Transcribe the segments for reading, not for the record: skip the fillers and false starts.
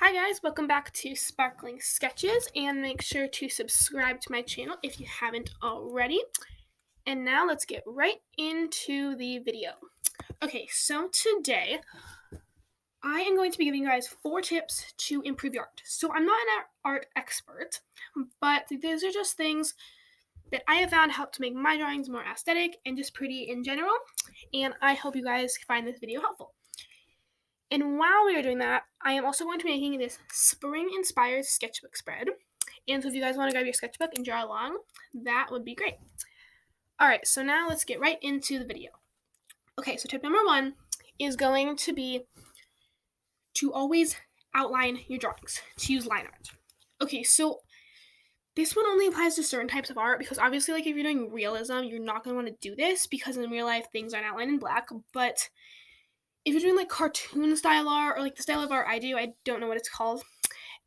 Hi guys, welcome back to Sparkling Sketches, and make sure to subscribe to my channel if you haven't already. And now let's get right into the video. Okay, so today I am going to be giving you guys 4 tips to improve your art. So I'm not an art expert, but these are just things that I have found help to make my drawings more aesthetic and just pretty in general, and I hope you guys find this video helpful. And while we are doing that, I am also going to be making this spring-inspired sketchbook spread. And so if you guys want to grab your sketchbook and draw along, that would be great. Alright, so now let's get right into the video. Okay, so tip number 1 is going to be to always outline your drawings, to use line art. Okay, so this one only applies to certain types of art because obviously, like, if you're doing realism, you're not going to want to do this because in real life things aren't outlined in black, but if you're doing like cartoon style art or like the style of art I do, I don't know what it's called.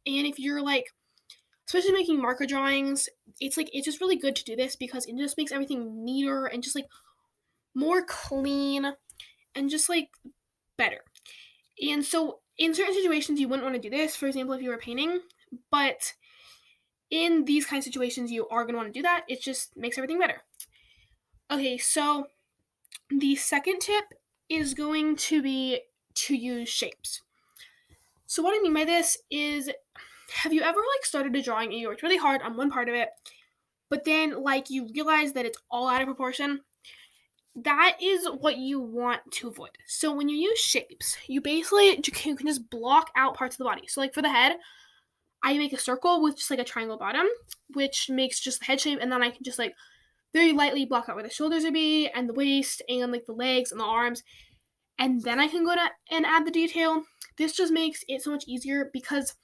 And if you're like, especially making marker drawings, it's just really good to do this because it just makes everything neater and just like more clean and just like better. And so in certain situations, you wouldn't want to do this. For example, if you were painting, but in these kind of situations, you are going to want to do that. It just makes everything better. Okay, so the second tip is going to be to use shapes. So what I mean by this is, have you ever like started a drawing and you worked really hard on one part of it, but then like you realize that it's all out of proportion? That is what you want to avoid. So when you use shapes, you basically you can just block out parts of the body. So like for the head, I make a circle with just like a triangle bottom, which makes just the head shape, and then I can just like very lightly block out where the shoulders would be and the waist and like the legs and the arms, and then I can go to and add the detail. This just makes it so much easier because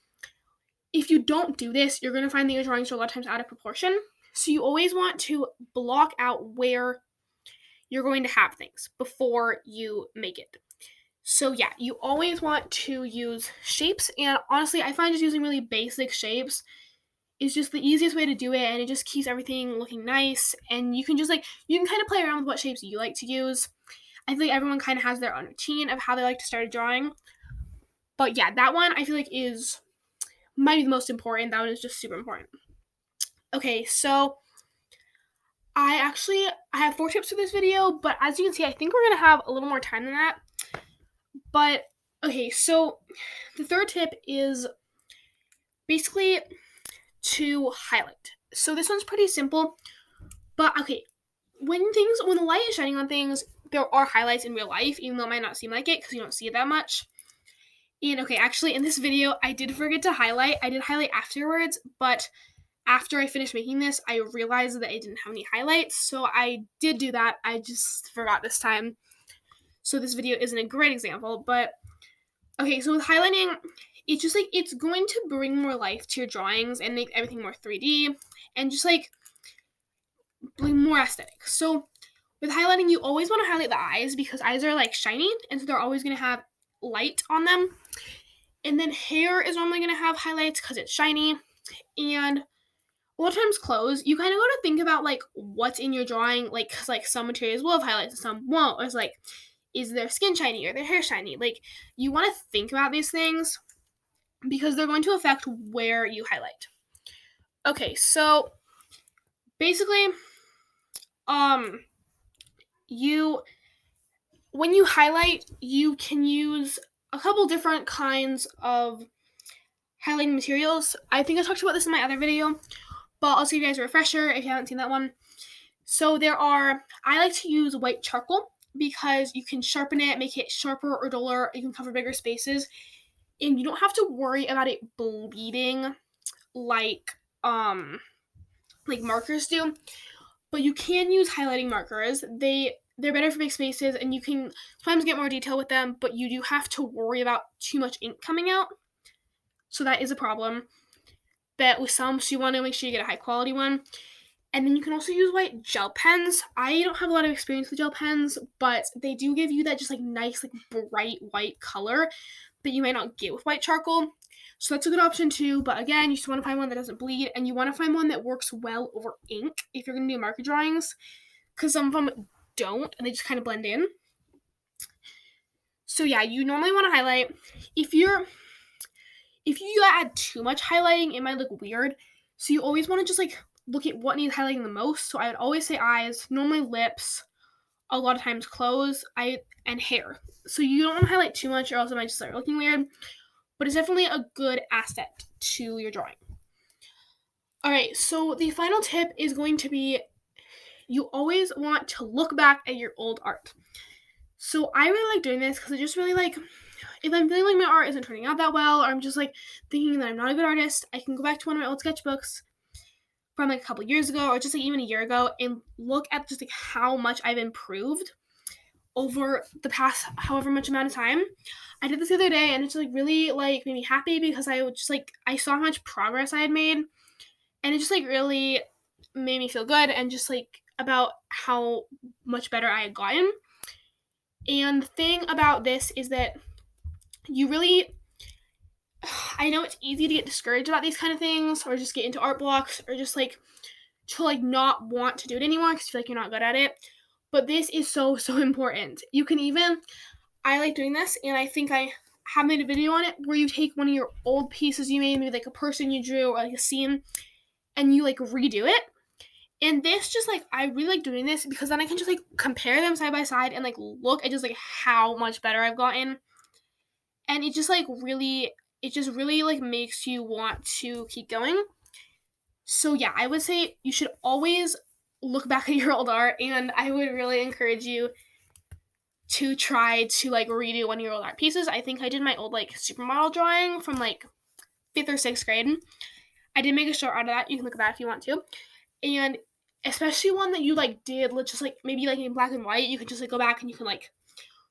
if you don't do this, you're going to find that your drawings are a lot of times out of proportion. So you always want to block out where you're going to have things before you make it. So yeah, you always want to use shapes, and honestly, I find just using really basic shapes is just the easiest way to do it, and it just keeps everything looking nice, and you can just like, you can kind of play around with what shapes you like to use. I feel like everyone kind of has their own routine of how they like to start a drawing. But yeah, that one I feel like might be the most important. That one is just super important. Okay, so I have 4 tips for this video, but as you can see, I think we're gonna have a little more time than that. But okay, so the third tip is basically to highlight. So this one's pretty simple, but okay, when the light is shining on things, there are highlights in real life, even though it might not seem like it because you don't see it that much. And okay, actually in this video, I did forget to highlight. I did highlight afterwards, but after I finished making this, I realized that I didn't have any highlights, so I did do that. I just forgot this time. So this video isn't a great example, but okay, so with highlighting, it's just like, it's going to bring more life to your drawings and make everything more 3D and just like more aesthetic. So with highlighting, you always want to highlight the eyes because eyes are like shiny, and so they're always going to have light on them. And then hair is normally going to have highlights because it's shiny. And a lot of times clothes, you kind of got to think about like what's in your drawing, like, because like some materials will have highlights and some won't. Or it's like, is their skin shiny or their hair shiny? Like, you want to think about these things because they're going to affect where you highlight. Okay, so basically, you when you highlight, you can use a couple different kinds of highlighting materials. I think I talked about this in my other video, but I'll give you guys a refresher if you haven't seen that one. So I like to use white charcoal because you can sharpen it, make it sharper or duller. You can cover bigger spaces, and you don't have to worry about it bleeding like markers do. But you can use highlighting markers. They're better for big spaces, and you can sometimes get more detail with them, but you do have to worry about too much ink coming out. So that is a problem. But with some, so you want to make sure you get a high quality one. And then you can also use white gel pens. I don't have a lot of experience with gel pens, but they do give you that just like nice, like bright white color that you might not get with white charcoal. So that's a good option too. But again, you just want to find one that doesn't bleed, and you want to find one that works well over ink if you're going to do marker drawings, because some of them don't and they just kind of blend in. So yeah, you normally want to highlight. if you add too much highlighting, it might look weird. So you always want to just like look at what needs highlighting the most. So I would always say eyes, normally lips, a lot of times clothes, and hair. So you don't want to highlight too much or else it might just start looking weird. But it's definitely a good asset to your drawing. Alright, so the final tip is going to be you always want to look back at your old art. So I really like doing this because I just really like, if I'm feeling like my art isn't turning out that well, or I'm just like thinking that I'm not a good artist, I can go back to one of my old sketchbooks from like a couple years ago or just like even a year ago and look at just like how much I've improved over the past however much amount of time. I did this the other day and it's like really like made me happy because I would just like I saw how much progress I had made and it just like really made me feel good and just like about how much better I had gotten. And the thing about this is that you really, I know it's easy to get discouraged about these kind of things or just get into art blocks or just like to like not want to do it anymore because you feel like you're not good at it. But this is so important. You can even, I like doing this and I think I have made a video on it where you take one of your old pieces you made, maybe like a person you drew or like a scene, and you like redo it. And this just like I really like doing this because then I can just like compare them side by side and like look at just like how much better I've gotten. And it just like really like makes you want to keep going. So yeah, I would say you should always look back at your old art and I would really encourage you to try to like redo one of your old art pieces. I think I did my old like supermodel drawing from like 5th or 6th grade. I did make a short out of that. You can look at that if you want to. And especially one that you like did just like maybe like in black and white, you can just like go back and you can like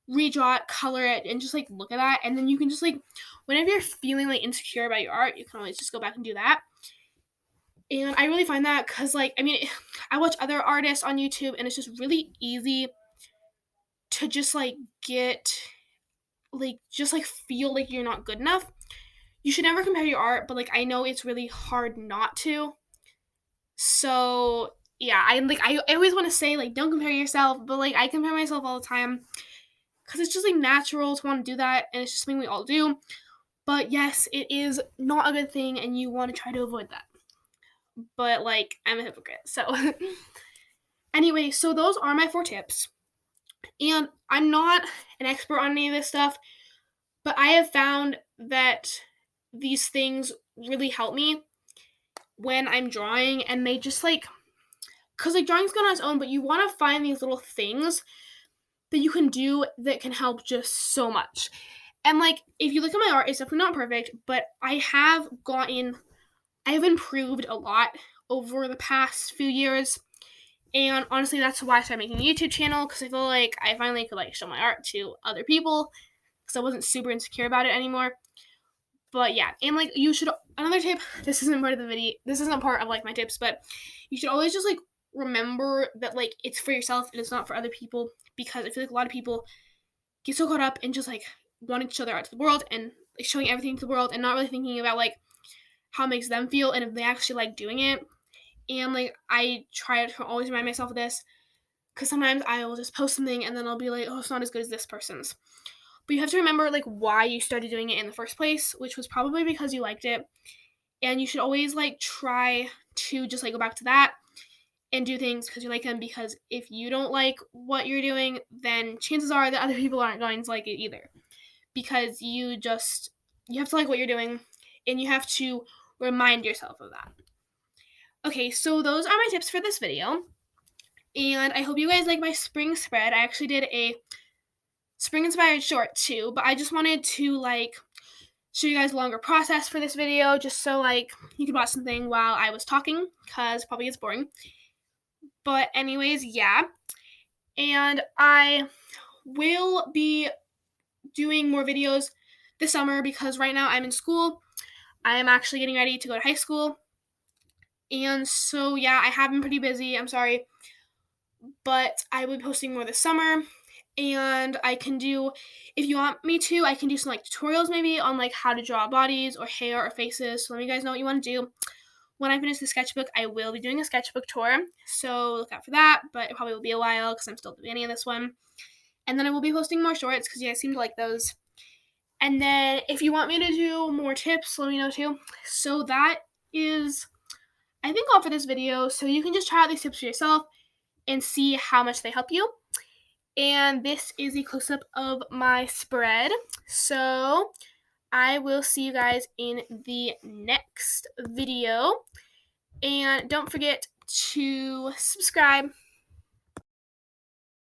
redraw it, color it, and just like look at that. And then you can just like whenever you're feeling like insecure about your art, you can always just go back and do that. And I really find that because like I watch other artists on YouTube and it's just really easy to just like get like just like feel like you're not good enough. You should never compare your art, but like I know it's really hard not to. So yeah, I always want to say like don't compare yourself, but like I compare myself all the time because it's just like natural to want to do that and it's just something we all do. But yes, it is not a good thing and you want to try to avoid that. But like I'm a hypocrite. So anyway, so those are my 4 tips. And I'm not an expert on any of this stuff, but I have found that these things really help me when I'm drawing and they just like because like drawing's good on its own, but you want to find these little things that you can do that can help just so much. And like if you look at my art, it's definitely not perfect, but I have improved a lot over the past few years. And honestly, that's why I started making a YouTube channel because I feel like I finally could like show my art to other people because I wasn't super insecure about it anymore. But yeah, and like you should, another tip, this isn't part of the video, this isn't part of like my tips, but you should always just like remember that like it's for yourself and it's not for other people because I feel like a lot of people get so caught up in just like wanting to show their art to the world and like, showing everything to the world and not really thinking about like how it makes them feel and if they actually like doing it. And like I try to always remind myself of this because sometimes I will just post something and then I'll be like, oh, it's not as good as this person's. But you have to remember like why you started doing it in the first place, which was probably because you liked it. And you should always like try to just like go back to that and do things because you like them, because if you don't like what you're doing, then chances are that other people aren't going to like it either. Because you have to like what you're doing and you have to remind yourself of that. Okay, so those are my tips for this video. And I hope you guys like my spring spread. I actually did a spring inspired short too, but I just wanted to like show you guys a longer process for this video just so like you could watch something while I was talking because probably it's boring. But anyways, yeah. And I will be doing more videos this summer because right now I'm in school. I am actually getting ready to go to high school. And so yeah, I have been pretty busy. I'm sorry. But I will be posting more this summer. And I can do, if you want me to, I can do some like tutorials maybe on like how to draw bodies or hair or faces. So let me guys know what you want to do. When I finish the sketchbook, I will be doing a sketchbook tour. So look out for that, but it probably will be a while because I'm still at the beginning of this one. And then I will be posting more shorts because you guys seem to like those. And then if you want me to do more tips, let me know too. So that is, I think, all for this video. So you can just try out these tips for yourself and see how much they help you. And this is a close-up of my spread. So I will see you guys in the next video. And don't forget to subscribe.